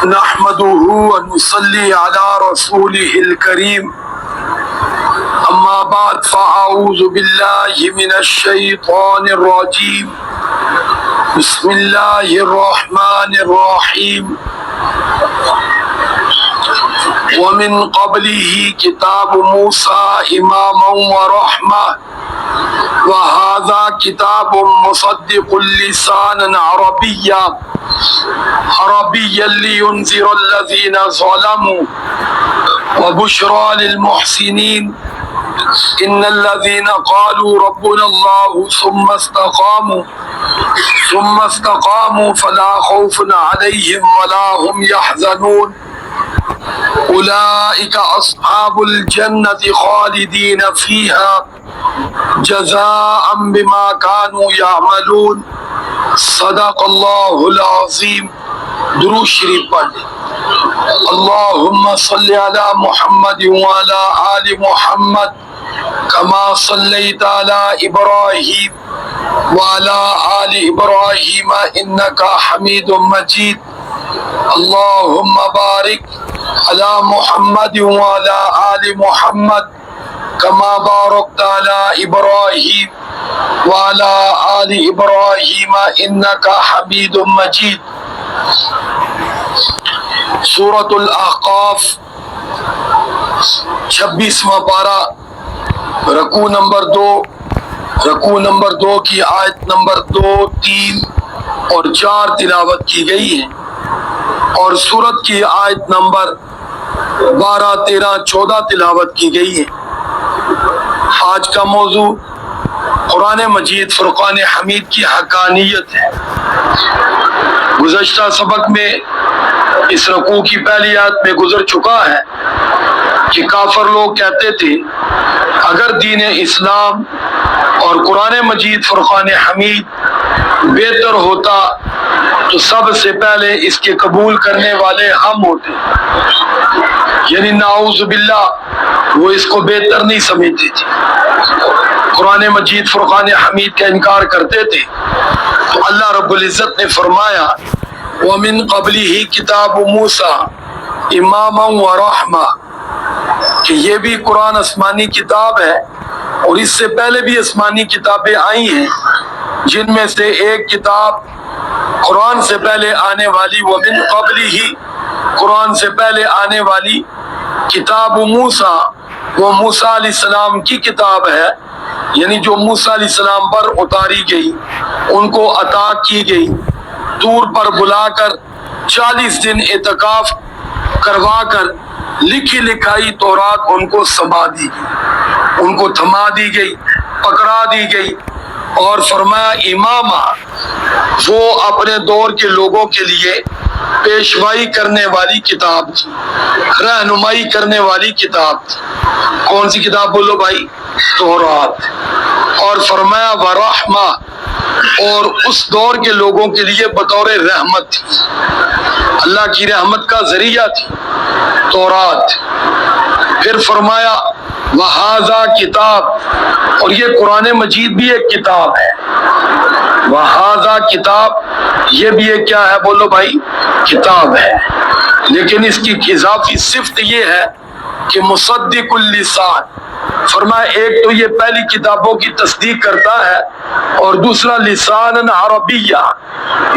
نحمده ونصلي على رسوله الكريم أما بعد فأعوذ بالله من الشيطان الرجيم بسم الله الرحمن الرحيم ومن قبله كتاب موسى إماما ورحمة وهذا كتاب مصدق لسانا عربيا لينذر الذين ظلموا وبشرى للمحسنين إن الذين قالوا ربنا الله ثم استقاموا فلا خوف عليهم ولا هم يحزنون أولئك أصحاب الجنة خالدين فيها جزاء بما كانوا يعملون صدق اللہ العظیم۔ درود شریف پڑھ اللہم صلی علی محمد وعلی آل محمد کما صلیت علی ابراہیم وعلی آل ابراہیم انک حمید مجید اللہم بارک علی محمد وعلی آل محمد کما بارکت علی ابراہیم وعلی آل ابراہیم انک حمید مجید۔ سورۃ الاحقاف 26واں پارہ رکوع نمبر 2 کی آیت نمبر 2، 3 اور 4 تلاوت کی گئی ہے، اور سورت کی آیت نمبر 12، 13، 14 تلاوت کی گئی ہے۔ آج کا موضوع قرآن مجید فرقان حمید کی حقانیت ہے۔ گزشتہ سبق میں اس رکوع کی پہلی آیت میں گزر چکا ہے کہ کافر لوگ کہتے تھے اگر دین اسلام اور قرآن مجید فرقان حمید بہتر ہوتا تو سب سے پہلے اس کے قبول کرنے والے ہم ہوتے، یعنی نعوذ باللہ وہ اس کو بہتر نہیں سمجھتے تھے، قرآن مجید فرقان حمید کا انکار کرتے تھے۔ تو اللہ رب العزت نے فرمایا وَمِن قَبْلِهِ كِتَابُ مُوسَى إِمَامًا وَرَحْمَةً، کہ یہ بھی قرآن آسمانی کتاب ہے، اور اس سے پہلے بھی آسمانی کتابیں آئی ہیں، جن میں سے ایک کتاب قرآن سے پہلے آنے والی وَمِن قَبْلِهِ قرآن سے پہلے آنے والی کتاب موسیٰ، وہ موسیٰ علیہ السلام کی کتاب ہے، یعنی جو موسیٰ علیہ السلام پر اتاری گئی، ان کو عطا کی گئی، طور پر بلا کر 40 دن اعتکاف کروا کر لکھی لکھائی تورات ان کو سما دی گئی، ان کو تھما دی گئی، پکڑا دی گئی، اور فرمایا امامہ، وہ اپنے دور کے لوگوں کے لیے پیشوائی کرنے والی کتاب تھی، رہنمائی کرنے والی کتاب تھی۔ کون سی کتاب بولو بھائی؟ تورات۔ اور فرمایا ورحمہ، اور اس دور کے لوگوں کے لیے بطور رحمت تھی، اللہ کی رحمت کا ذریعہ تھی تورات۔ پھر فرمایا وہذا کتاب، اور یہ قرآن مجید بھی ایک کتاب ہے، وہذا کتاب، یہ بھی ایک کیا ہے بولو بھائی؟ کتاب ہے، لیکن اس کی اضافی صفت یہ ہے کہ مصدق اللسان، فرمایا ایک تو یہ پہلی کتابوں کی تصدیق کرتا ہے، اور دوسرا لسان عربیہ،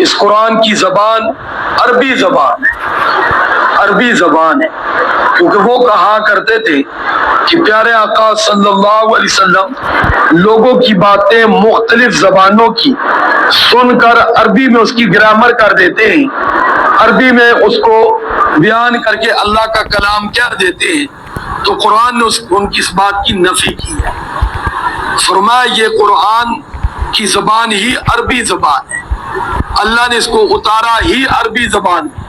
اس قرآن کی زبان عربی زبان ہے، عربی زبان ہے، کیونکہ وہ کہا کرتے تھے کہ پیارے آقا صلی اللہ علیہ وسلم لوگوں کی باتیں مختلف زبانوں کی سن کر عربی میں اس کی گرامر کر دیتے ہیں، عربی میں اس کو بیان کر کے اللہ کا کلام کہہ دیتے ہیں، تو قرآن نے ان کی اس بات کی نفی کی ہے۔ فرمایا یہ قرآن کی زبان ہی عربی زبان ہے، اللہ نے اس کو اتارا ہی عربی زبان میں،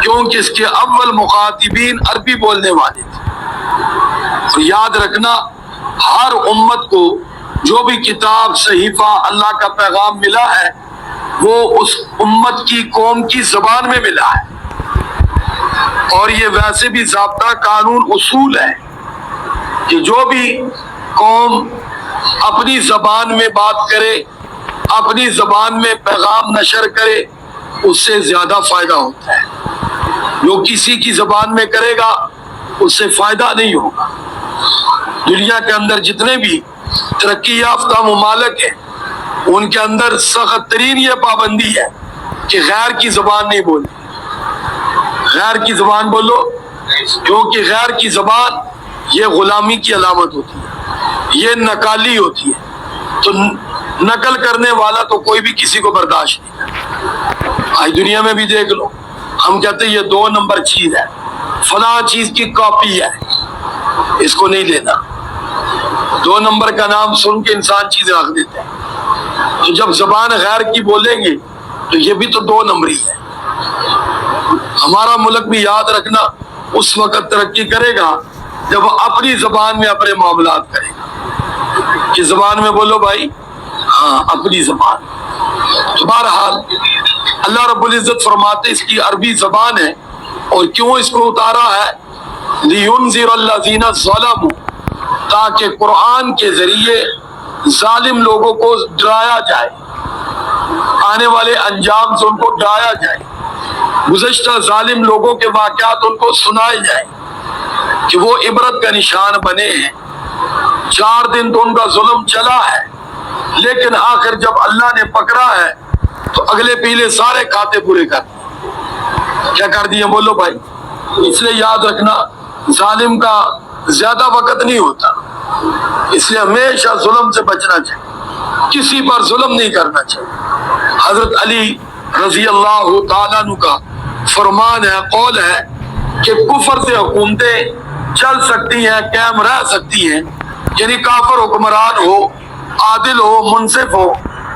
کیونکہ اس کے اول مخاطبین عربی بولنے والے تھے۔ اور یاد رکھنا ہر امت کو جو بھی کتاب صحیفہ اللہ کا پیغام ملا ہے وہ اس امت کی قوم کی زبان میں ملا ہے، اور یہ ویسے بھی ضابطہ قانون اصول ہے کہ جو بھی قوم اپنی زبان میں بات کرے، اپنی زبان میں پیغام نشر کرے، اس سے زیادہ فائدہ ہوتا ہے۔ جو کسی کی زبان میں کرے گا اس سے فائدہ نہیں ہوگا۔ دنیا کے اندر جتنے بھی ترقی یافتہ ممالک ہیں ان کے اندر سخت ترین یہ پابندی ہے کہ غیر کی زبان نہیں بولنی۔ غیر کی زبان بولو، کیونکہ غیر کی زبان یہ غلامی کی علامت ہوتی ہے، یہ نکالی ہوتی ہے۔ تو نقل کرنے والا تو کوئی بھی کسی کو برداشت نہیں کرتا۔ آج دنیا میں بھی دیکھ لو، ہم کہتے ہیں یہ 2 نمبر چیز ہے، فلاں چیز کی کاپی ہے، اس کو نہیں لینا۔ 2 نمبر کا نام سن کے انسان چیزیں رکھ دیتے ہیں۔ تو جب زبان غیر کی بولیں گے تو یہ بھی تو 2 نمبری ہے۔ ہمارا ملک بھی یاد رکھنا اس وقت ترقی کرے گا جب اپنی زبان میں اپنے معاملات کرے گا۔ کہ زبان میں بولو بھائی، ہاں اپنی زبان۔ تو بہرحال اللہ رب العزت فرماتے اس کی عربی زبان ہے، اور کیوں اس کو اتارا ہے؟ لِيُنذِرَ الَّذِينَ ظَلَمُوا، تاکہ قرآن کے ذریعے ظالم لوگوں کو ڈرایا جائے، آنے والے انجام سے ان کو ڈرایا جائے، گزشتہ ظالم لوگوں کے واقعات ان کو سنائے جائیں کہ وہ عبرت کا نشان بنے ہیں۔ 4 دن تو ان کا ظلم چلا ہے، لیکن آخر جب اللہ نے پکڑا ہے تو اگلے پیلے سارے کھاتے پورے کر دیے۔ کیا کر دیے بولو بھائی؟ اس لیے یاد رکھنا ظالم کا زیادہ وقت نہیں ہوتا، اس لیے ہمیشہ ظلم سے بچنا چاہیے، کسی پر ظلم نہیں کرنا چاہیے۔ حضرت علی رضی اللہ تعالیٰ عنہ کا فرمان ہے، قول ہے کہ کفر سے حکومتیں چل سکتی ہیں، قائم رہ سکتی ہیں، یعنی کافر حکمران ہو، عادل ہو، منصف ہو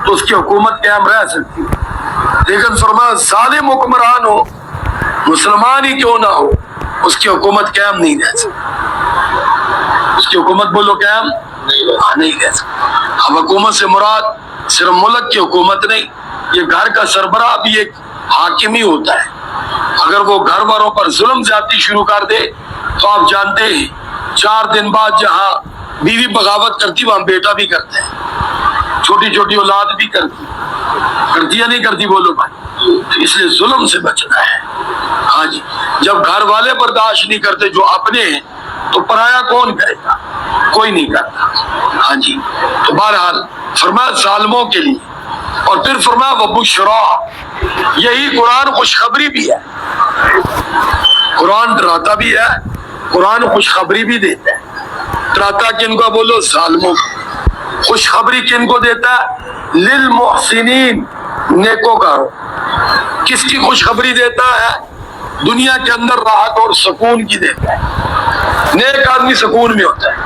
تو اس کی حکومت قائم رہ سکتی ہے، لیکن فرمایا ظالم حکمران ہو، مسلمان ہی کیوں نہ ہو، اس کی حکومت قائم نہیں رہ سکتی۔ اس کی حکومت بولو قائم نہیں رہ سکتی۔ اب حکومت سے مراد صرف ملک کی حکومت نہیں، یہ گھر کا سربراہ بھی ایک حاکم ہی ہوتا ہے۔ اگر وہ گھر والوں پر ظلم زیادتی شروع کر دے تو آپ جانتے ہیں 4 دن بعد جہاں بیوی بغاوت کرتی وہاں بیٹا بھی کرتا ہے، چھوٹی چھوٹی اولاد بھی کرتی یا نہیں کرتی بولو بھائی؟ تو اس لیے ظلم سے بچنا ہے۔ ہاں جی، جب گھر والے برداشت نہیں کرتے جو اپنے ہیں تو پرایا کون کرے گا؟ کوئی نہیں کرتا۔ ہاں جی، تو بہرحال فرمایا ظالموں کے لیے، اور پھر فرمایا وَبُشْرَا، یہی قرآن خوشخبری بھی ہے۔ قرآن ڈراتا بھی ہے، قرآن خوشخبری بھی دیتا ہے۔ ڈراتا کن کو بولو؟ ظالموں کو۔ خوشخبری کن کو دیتا ہے؟ للمحسنین، نیکوکاروں۔ کس کی خوشخبری دیتا ہے؟ دنیا کے اندر راحت اور سکون کی دیتا ہے۔ نیک آدمی سکون میں ہوتا ہے۔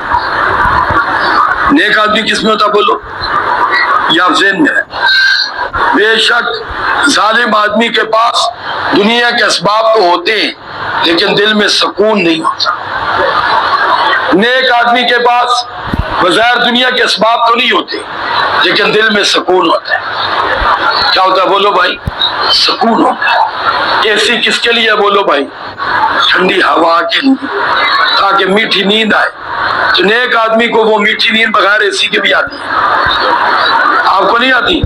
نیک آدمی کس میں ہوتا بولو؟ یا ذہن میں ہے۔ بے شک ظالم آدمی کے پاس دنیا کے اسباب تو ہوتے ہیں لیکن دل میں سکون نہیں ہوتا۔ نیک آدمی کے پاس بظاہر دنیا کے اسباب تو نہیں ہوتے لیکن دل میں سکون ہوتا ہے۔ کیا ہوتا ہے بولو بھائی؟ سکون ہوتا ہے۔ اے سی کس کے لیے بولو بھائی؟ ٹھنڈی ہوا کے لیے، تاکہ میٹھی نیند آئے۔ تو نیک آدمی کو وہ میٹھی نیند بغیر اے سی کے بھی آتی ہے۔ آپ کو نہیں آتی ہے؟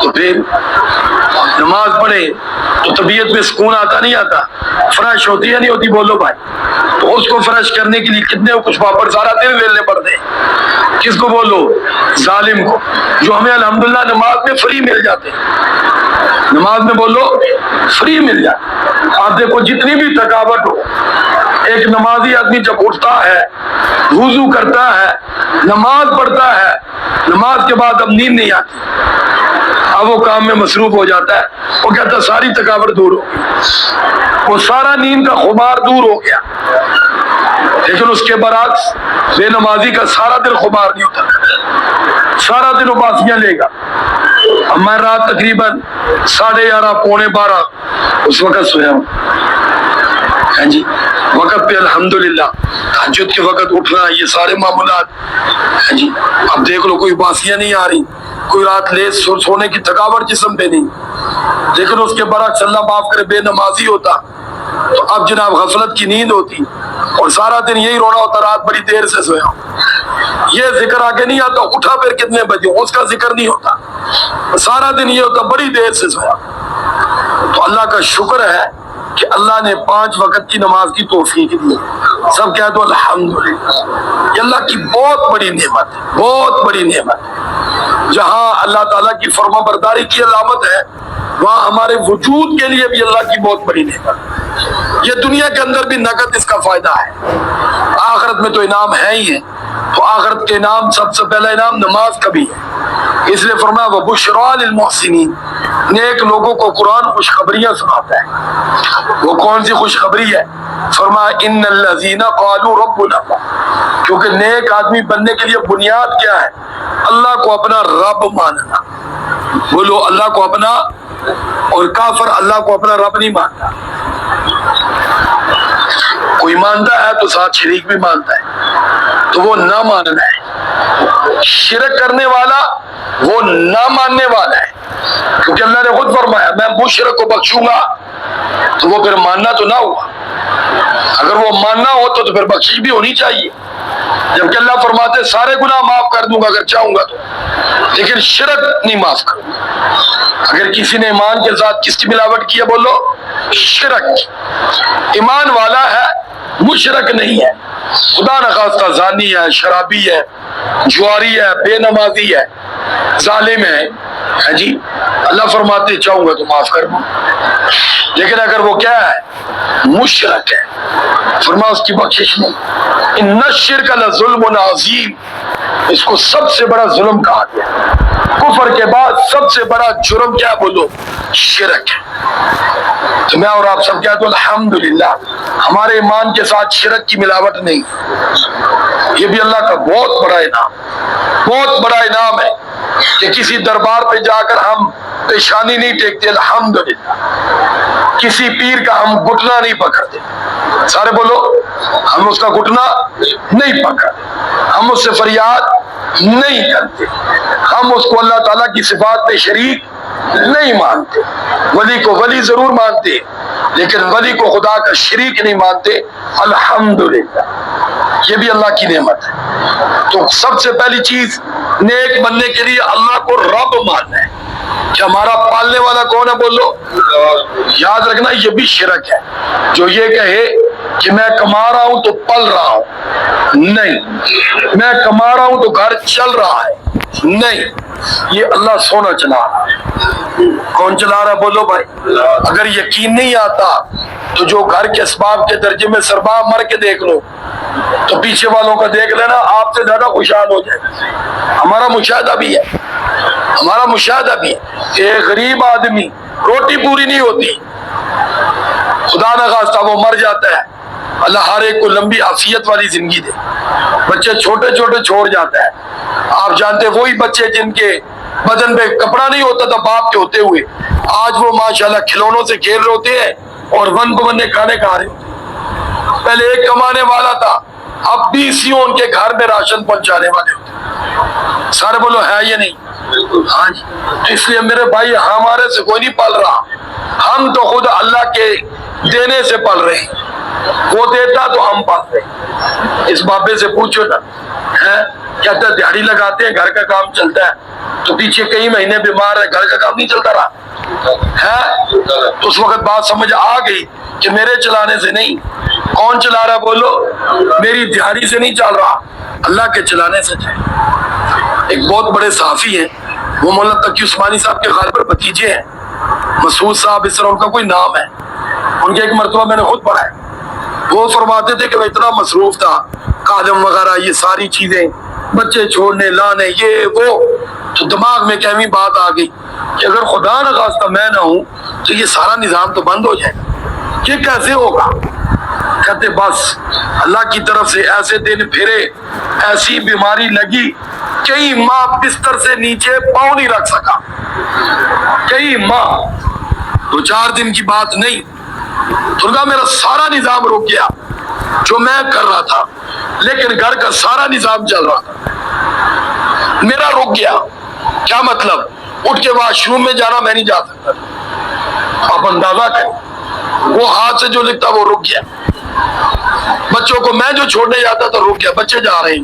تو پھر نماز پڑھے تو طبیعت میں سکون آتا نہیں آتا؟ فریش ہوتی ہے نہیں ہوتی بولو بھائی؟ تو اس کو فریش کرنے کے لیے کتنے کچھ پاپڑ سارا دن ویلنے پڑتے ہیں۔ کس کو بولو؟ ظالم کو، جو ہمیں الحمدللہ نماز میں فری مل جاتے ہیں۔ نماز میں بولو فری مل جاتے۔ آپ دیکھو جتنی بھی تھکاوٹ ہو، ایک نمازی آدمی جب اٹھتا ہے، وضو کرتا ہے، نماز پڑھتا ہے، نماز کے بعد اب نیند نہیں آتی، اب وہ کام میں مصروف ہو جاتا ہے، وہ کہتا ہے ساری تھکاوٹ دور ہو گئی، وہ سارا نیند کا خمار دور ہو گیا۔ لیکن اس کے برعکس بے نمازی کا سارا دن خمار نہیں ہوتا، سارا دن اباسیاں لے گا۔ اب میں رات تقریباً 11:30 پونے 12 اس وقت سویا ہوں۔ ہاں جی، وقت پہ الحمدللہ، تہجد کے وقت اٹھنا، یہ سارے معاملات۔ ہاں جی، اب دیکھ لو کوئی باسیاں نہیں آ رہی، کوئی رات لیٹ سونے کی تھکاوٹ جسم پہ نہیں، لیکن اس کے برعکس اللہ معاف کرے بے نمازی ہوتا تو اب جناب غفلت کی نیند ہوتی اور سارا دن یہی رونا ہوتا رات بڑی دیر سے سویا ہوں۔ یہ ذکر آگے نہیں آتا اٹھا پھر کتنے بجے، اس کا ذکر نہیں ہوتا، سارا دن یہ ہوتا بڑی دیر سے سویا۔ تو اللہ کا شکر ہے کہ اللہ نے 5 وقت کی نماز کی توفیق دی. سب کہہ دو الحمدللہ. یہ اللہ کی بہت بڑی نعمت ہے, بہت بڑی نعمت ہے. جہاں اللہ تعالیٰ کی فرما برداری کی علامت ہے, وہاں ہمارے وجود کے لیے بھی اللہ کی بہت بڑی نعمت ہے. یہ دنیا کے اندر بھی نقد اس کا فائدہ ہے, آخرت میں تو انعام ہے ہی ہے. تو آخرت کے انعام, سب سے پہلا انعام نماز کا بھی ہے. اس لیے فرمایا وَبُشْرَىٰ لِلْمُحْسِنِينَ, نیک لوگوں کو قرآن خوشخبریاں سناتا ہے. وہ کون سی خوشخبری ہے؟ فرمایا اِنَّ الَّذِينَ قَالُوا رَبُّنَا اللَّهُ, کیونکہ نیک آدمی بننے کے لیے بنیاد کیا ہے؟ اللہ کو اپنا رب ماننا. بولو اللہ کو اپنا, اور کافر اللہ کو اپنا رب نہیں مانتا. کوئی مانتا ہے تو ساتھ شریک بھی مانتا ہے, تو وہ نہ ماننا ہے. شرک کرنے والا وہ نہ ماننے والا ہے, کیونکہ اللہ نے خود فرمایا میں مشرک کو بخشوں گا. تو وہ پھر ماننا تو نہ ہوا. اگر وہ ماننا ہو تو پھر بخشش بھی ہونی چاہیے, جبکہ اللہ فرماتے سارے گناہ معاف کر دوں گا اگر چاہوں گا تو, لیکن شرک نہیں معاف کروں گا. اگر کسی نے ایمان کے ساتھ کس کی ملاوٹ کی ہے؟ بولو شرک. ایمان والا ہے, مشرک نہیں ہے. خدا نخواستہ زانی ہے, شرابی ہے, جواری ہے, بے نمازی ہے, ظالم ہے جی, اللہ فرماتے چاہوں گا تو معاف کر دوں. لیکن اگر وہ کیا ہے؟ مشرک ہے, فرمایا اس کی بخشش نہیں. ان الشرک لظلم عظیم, اس کو سب سے بڑا ظلم کہا گیا. کفر کے بعد سب سے بڑا جرم کیا؟ بولو شرک ہے. تو میں اور آپ سب کہہ دو الحمدللہ, ہمارے ایمان کے ساتھ شرک کی ملاوٹ نہیں. یہ بھی اللہ کا بہت بڑا انعام, بہت بڑا انعام ہے کہ کسی دربار پہ جا کر ہم پیشانی نہیں ٹیکتے الحمدللہ. کسی پیر کا ہم گھٹنا نہیں پکڑتے. سارے بولو ہم اس کا گھٹنا نہیں پکڑتے, ہم اس سے فریاد نہیں کرتے, ہم اس کو اللہ تعالیٰ کی صفات میں شریک نہیں مانتے. ولی کو ولی ضرور مانتے, لیکن ولی کو خدا کا شریک نہیں مانتے. الحمدللہ, یہ بھی اللہ کی نعمت ہے. تو سب سے پہلی چیز نیک بننے کے لیے اللہ کو رب ماننا ہے کہ ہمارا پالنے والا کون ہے؟ بولو. یاد رکھنا یہ بھی شرک ہے جو یہ کہے کہ میں کما رہا ہوں تو پل رہا ہوں. نہیں, میں کما رہا ہوں تو گھر چل رہا ہے. نہیں, یہ اللہ سونا چلا رہا ہے. کون چلا رہا ہے؟ بولو بھائی. اگر یقین نہیں آتا تو جو گھر کے اسباب کے درجے میں سربراہ مر کے دیکھ لو, تو پیچھے والوں کا دیکھ لینا, آپ سے زیادہ خوشحال ہو جائے گا. ہمارا مشاہدہ بھی ہے, ہمارا مشاہدہ بھی ہے. ایک غریب آدمی روٹی پوری نہیں ہوتی, خدا نہ خواستہ وہ مر جاتا ہے, اللہ ہر ایک کو لمبی عافیت والی زندگی دے. بچے چھوٹے چھوٹے چھوڑ جاتا ہے. آپ جانتے وہی بچے جن کے بدن پہ کپڑا نہیں ہوتا تھا باپ کے ہوتے ہوئے, آج وہ ماشاءاللہ کھلونوں سے کھیل رہے ہوتے ہیں اور ون بنے کھانے کھا رہے ہوتے ہیں. پہلے ایک کمانے والا تھا, اب 20 ان کے گھر میں راشن پہنچانے والے ہوتے ہیں. سارے بولو ہے یہ نہیں؟ ہاں جی. اس لیے میرے بھائی ہمارے سے کوئی نہیں پل رہا, ہم تو خود اللہ کے دینے سے پل رہے ہیں. وہ دیتا تو ہم پل رہے ہیں. اس بابے سے پوچھو نا, کہتا ہے دیہڑی لگاتے ہیں گھر کا کام چلتا ہے, تو پیچھے کئی مہینے بیمار ہے, گھر کا کام نہیں چلتا رہا ہے. تو اس وقت بات سمجھ آ گئی کہ میرے چلانے سے نہیں. کون چلا رہا؟ بولو. میری دیہڑی سے نہیں چل رہا, اللہ کے چلانے سے چل. ایک بہت بڑے صحافی ہیں, وہ مولانا تقی عثمانی صاحب کے غالب بھتیجے ہیں, مسعود صاحب اس طرح ان کا کوئی نام ہے. ان کے ایک مرتبہ میں نے خود پڑھا ہے, وہ فرماتے تھے کہ وہ اتنا مصروف تھا, کالم وغیرہ یہ ساری چیزیں, بچے چھوڑنے لانے یہ وہ, تو دماغ میں کہویں بات آ گئی کہ اگر خدا نہ خواستہ میں نہ ہوں تو یہ سارا نظام تو بند ہو جائے گا. یہ کیسے ہوگا؟ کہتے بس اللہ کی طرف سے ایسے دن پھرے, ایسی بیماری لگی, کئی ماہ بستر سے نیچے پاؤں نہیں رکھ سکا. کئی ماہ, 2-4 دن کی بات نہیں. درگا میرا سارا نظام رک گیا جو میں کر رہا تھا, لیکن گھر کا سارا نظام چل رہا تھا, میرا رک گیا. کیا مطلب؟ اٹھ کے واش روم میں جانا میں نہیں جا سکتا. آپ اندازہ کریں, وہ ہاتھ سے جو لکھتا وہ رک گیا. بچوں کو میں جو چھوڑنے جاتا تھا رک گیا. بچے جا رہے ہیں,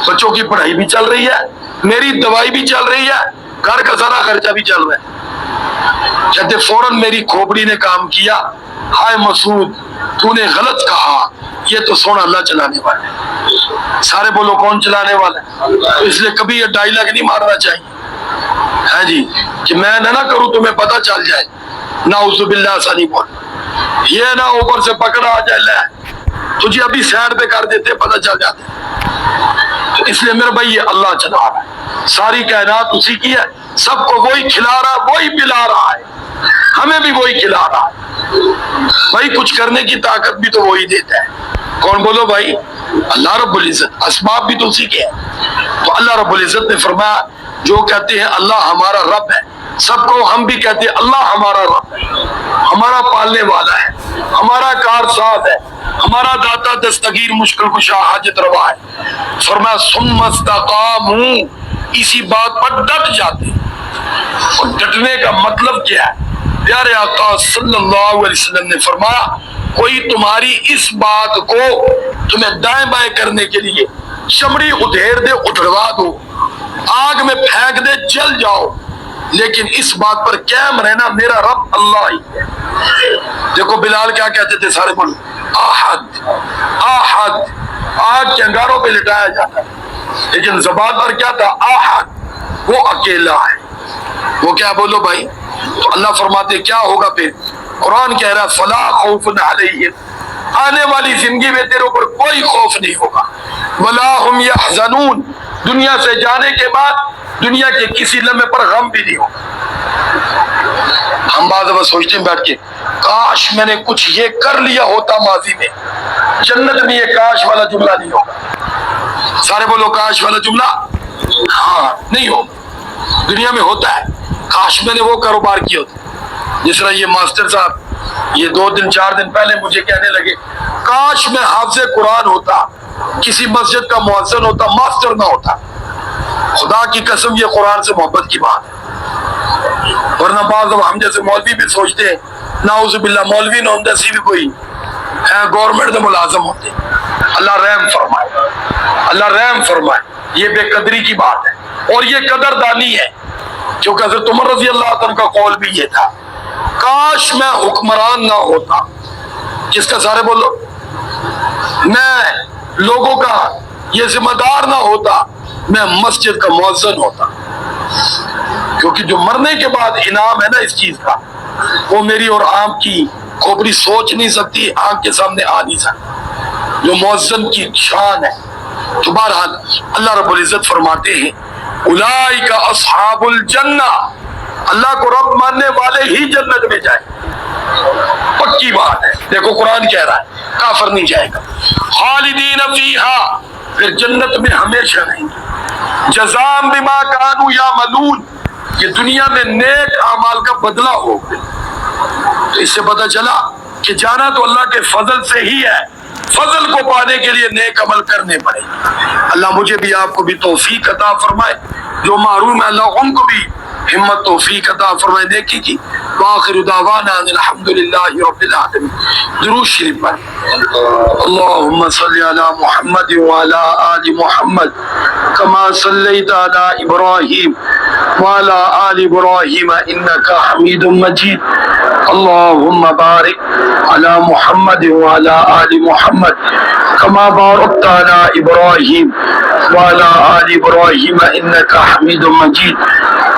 بچوں کی پڑھائی بھی چل رہی ہے, میری دوائی بھی چل رہی ہے, گھر کا سارا خرچہ بھی چل رہا ہے. کہتے فوراً میری کھوپڑی نے کام کیا، ہائے مسعود تو نے غلط کہا، یہ تو سونا اللہ چلانے والا ہے۔ سارے بولو کون چلانے والا ہے؟ تو اس لیے کبھی یہ ڈائلاگ نہیں مارنا چاہیے ہے جی کہ میں نہ کروں تمہیں پتہ چل جائے، نعوذ باللہ ایسا نہیں بول، یہ نہ اوپر سے پکڑا آ جائے لے تجھے ابھی سائڈ پہ کر دیتے پتہ چل جاتے۔ تو اس لیے میرے بھائی یہ اللہ چلا رہا ہے، ساری کائنات اسی کی ہے، سب کو وہی کھلا رہا، وہی پلا رہا ہے، ہمیں بھی وہی کھلا رہا ہے بھائی، کچھ کرنے کی طاقت بھی تو وہی دیتا ہے۔ کون بولو بھائی؟ اللہ رب العزت، اسباب بھی تو اسی کے ہیں۔ تو اللہ رب العزت نے فرمایا جو کہتے ہیں اللہ ہمارا رب ہے، سب کو ہم بھی کہتے ہیں اللہ ہمارا رب ہے، ہمارا پالنے والا ہے، ہمارا کارساز ہے، ہمارا داتا دستگیر مشکل کشا حاجت روا ہے۔ فرمایا ثم استقاموا، اسی بات پر ڈٹ جاتے۔ اور ڈٹنے کا مطلب کیا ہے؟ پیارے آقا صلی اللہ علیہ وسلم نے فرمایا کوئی تمہاری اس بات کو تمہیں دائیں بائیں کرنے کے لیے چمڑی ادھیر دے، ادھڑوا دو، آگ میں پھینک دے، جل جاؤ، لیکن اس بات پر قائم رہنا میرا رب اللہ ہی ہے۔ دیکھو بلال کیا کہتے تھے، سارے بولو احد احد، آگ کے انگاروں پہ لٹایا جاتا ہے، لیکن زبان پر کیا تھا؟ احد، وہ اکیلا ہے۔ وہ کیا بولو بھائی؟ تو اللہ فرماتے کیا ہوگا پھر؟ قرآن کہہ رہا فلا خوف علیہم، آنے والی زندگی میں تیرے اوپر کوئی خوف نہیں ہوگا، ولا ہم یحزنون، دنیا سے جانے کے بعد دنیا کے کسی لمحے پر غم بھی نہیں ہوگا۔ ہم بعض دفعہ سوچتے ہیں بیٹھ کے کاش میں نے کچھ یہ کر لیا ہوتا ماضی میں، جنت میں یہ کاش والا جملہ نہیں ہوگا۔ سارے بولو کاش والا جملہ ہاں نہیں ہوگا، دنیا میں ہوتا ہے کاش میں نے وہ کاروبار کیا ہوتا۔ جس طرح یہ ماسٹر صاحب یہ 2 دن 4 دن پہلے مجھے کہنے لگے کاش میں حافظ قرآن ہوتا، کسی مسجد کا مؤذن ہوتا، ماسٹر نہ ہوتا۔ خدا کی قسم یہ قرآن سے محبت کی بات ہے، ورنہ بعض ہم جیسے مولوی بھی سوچتے ہیں نعوذ باللہ مولوی نہ ہوتا سی بھی کوئی گورنمنٹ میں ملازم ہوتے۔ اللہ رحم فرمائے، اللہ رحم فرمائے، یہ بے قدری کی بات ہے اور یہ قدردانی ہے، کیونکہ حضرت عمر رضی اللہ عنہ کا قول بھی یہ تھا کاش میں حکمران نہ ہوتا، کس کا؟ سارے بولو، میں لوگوں کا یہ ذمہ دار نہ ہوتا، میں مسجد کا مؤذن ہوتا، کیونکہ جو مرنے کے بعد انعام ہے نا اس چیز کا، وہ میری اور آپ کی کھوپڑی سوچ نہیں سکتی، آنکھ کے سامنے آ نہیں سکتی، جو مؤذن کی شان ہے۔ تو بہرحال اللہ رب العزت فرماتے ہیں اولئک اصحاب الجنہ، اللہ کو رب ماننے والے ہی جنت میں جائیں، پکی بات ہے۔ دیکھو قرآن کہہ رہا ہے کافر نہیں جائے گا، خالدین فیہا، پھر جنت میں ہمیشہ رہیں گے، جزاء بما کانوا یعملون، یہ دنیا میں نیک اعمال کا بدلہ ہوگا۔ تو اس سے پتہ چلا کہ جانا تو اللہ کے فضل سے ہی ہے، فضل کو پانے کے لیے نیک عمل کرنے پڑے۔ اللہ مجھے بھی آپ کو بھی توفیق عطا فرمائے، جو محروم ہے اللہ ان کو بھی ہمت توفیق عطا فرمائے نیکی کی۔ وآخر دعوانا ان الحمدللہ رب العالمین۔ درود شریف پڑھ۔ اللہم صلی علی محمد وعلی آل محمد کما صلیت علی ابراہیم وعلی آل ابراہیم انکا حمید مجید۔ اللہم بارک علی محمد وعلی آل محمد کما بارکت علی ابراہیم وعلی آل ابراہیم انکا حمید مجید۔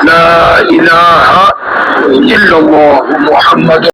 لا الہ الا اللہ محمد